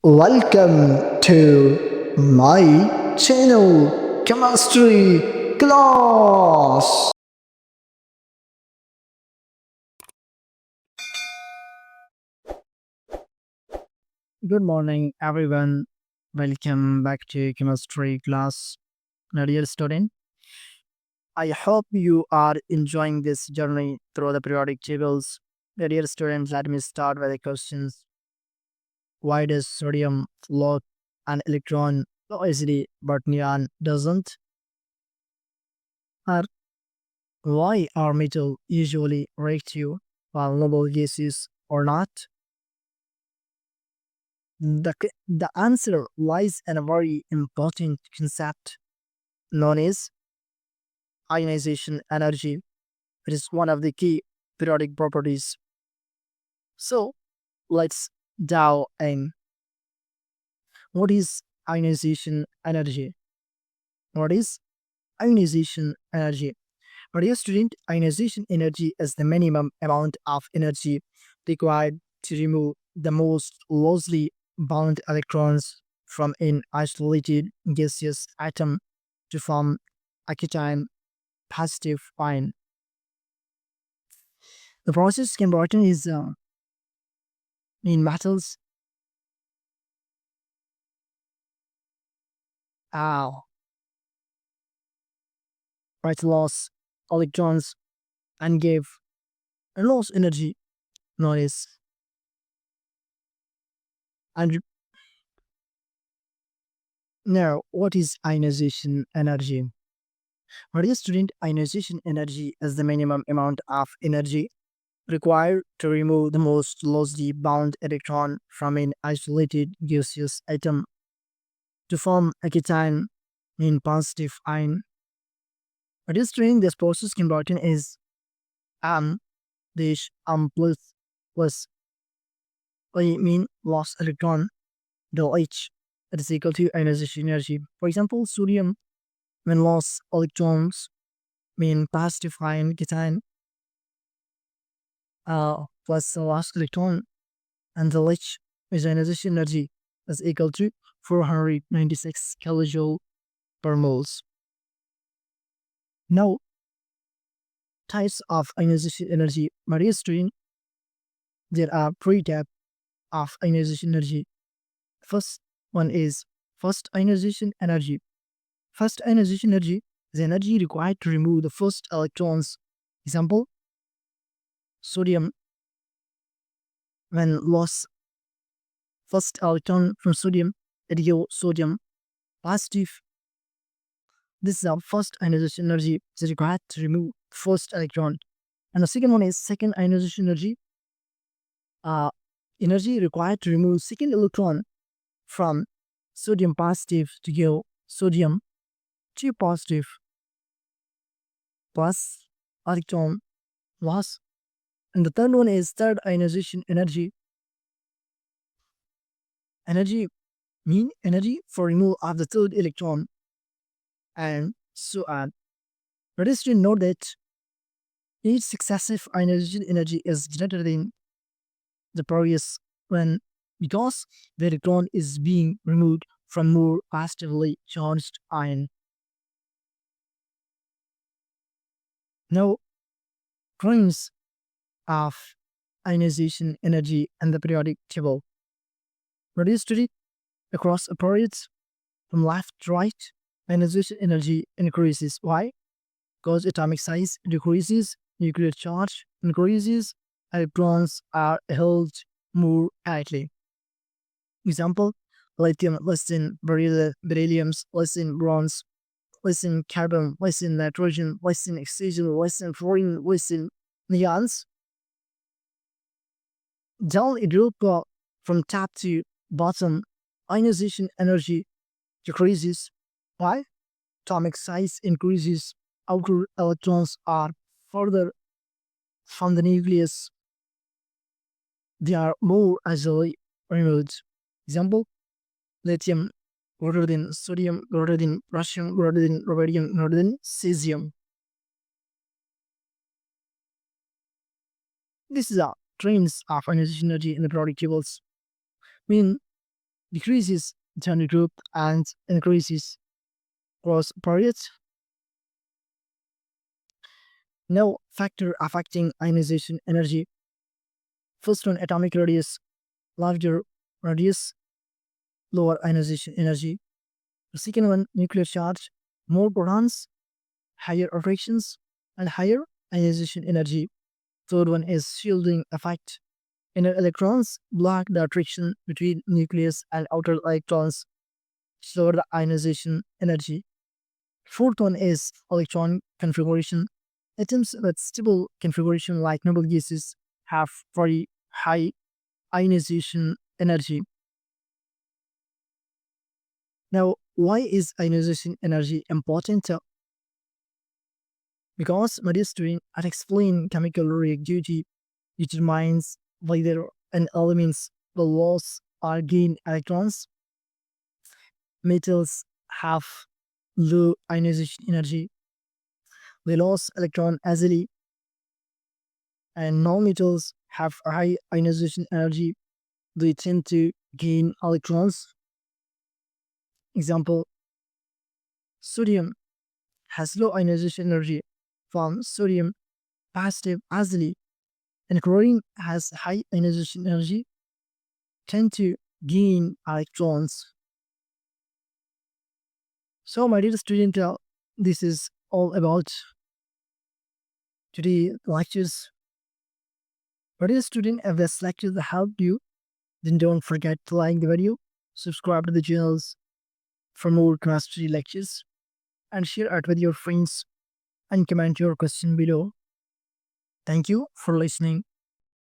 Welcome to my channel, Chemistry Class. Good morning, everyone. Welcome back to Chemistry Class, my dear student. I hope you are enjoying this journey through the periodic tables. My dear students, let me start with the questions. Why does sodium float an electron so easily but neon doesn't? Or why are metal usually reactive while noble gases are not? The answer lies in a very important concept known as ionization energy. It is one of the key periodic properties. So let's dive in. What is ionization energy? What is ionization energy? For dear student, ionization energy is the minimum amount of energy required to remove the most loosely bound electrons from an isolated gaseous atom to form a cation positive ion. The process conversion is in metals uh, right loss electrons and give a loss energy known as and now what is ionization energy? For dear student, ionization energy is the minimum amount of energy required to remove the most loosely bound electron from an isolated gaseous atom to form a cation in positive ion. But during this process conversion is m dash plus I mean lost electron del H that is equal to ionization energy. For example, sodium when lost electrons mean positive ion cation plus the last electron and the H is ionization energy is equal to 496 kilojoule per moles. Now, types of ionization energy. Maria String, there are three types of ionization energy. First one is first ionization energy. First ionization energy is energy required to remove the first electrons. Example, sodium when lost first electron from sodium, it gives sodium positive. This is our first ionization energy is required to remove first electron. And the second one is second ionization energy. Energy required to remove second electron from sodium positive to give sodium 2 positive plus electron loss. And the third one is third ionization energy. Energy mean energy for removal of the third electron and so on. But is to note that each successive ionization energy is greater than the previous one because the electron is being removed from more positively charged ion. Now, terms of ionization energy and the periodic table. Reduced to it across a periods from left to right, ionization energy increases. Why? Because atomic size decreases, nuclear charge increases, electrons are held more tightly. Example, lithium less than beryllium less than bronze, less than carbon, less than nitrogen, less than oxygen, less than fluorine, less than neons. Down a group from top to bottom, ionization energy decreases. Why? Atomic size increases, outer electrons are further from the nucleus. They are more easily removed. Example, lithium greater than sodium, greater than potassium, greater than rubidium, greater than cesium. This is a trends of ionization energy in the periodic tables. Mean decreases internal group and increases cross periods. Now, factor affecting ionization energy. First one, atomic radius, larger radius, lower ionization energy. The second one, nuclear charge, more protons, higher attractions, and higher ionization energy. Third one is shielding effect. Inner electrons block the attraction between nucleus and outer electrons, slower the ionization energy. Fourth one is electron configuration. Atoms with stable configuration like noble gases have very high ionization energy. Now, why is ionization energy important? Because my dear student, I explain chemical reactivity determines whether an element will lose or gain electrons. Metals have low ionization energy. They lose electron easily, and non-metals have high ionization energy. They tend to gain electrons. Example, sodium has low ionization energy from sodium positive easily, and chlorine has high ionization energy, tend to gain electrons. So, my dear student, this is all about today lectures. My dear student, if this lecture helped you, then don't forget to like the video, subscribe to the channels for more chemistry lectures, and share it with your friends and comment your question below. Thank you for listening.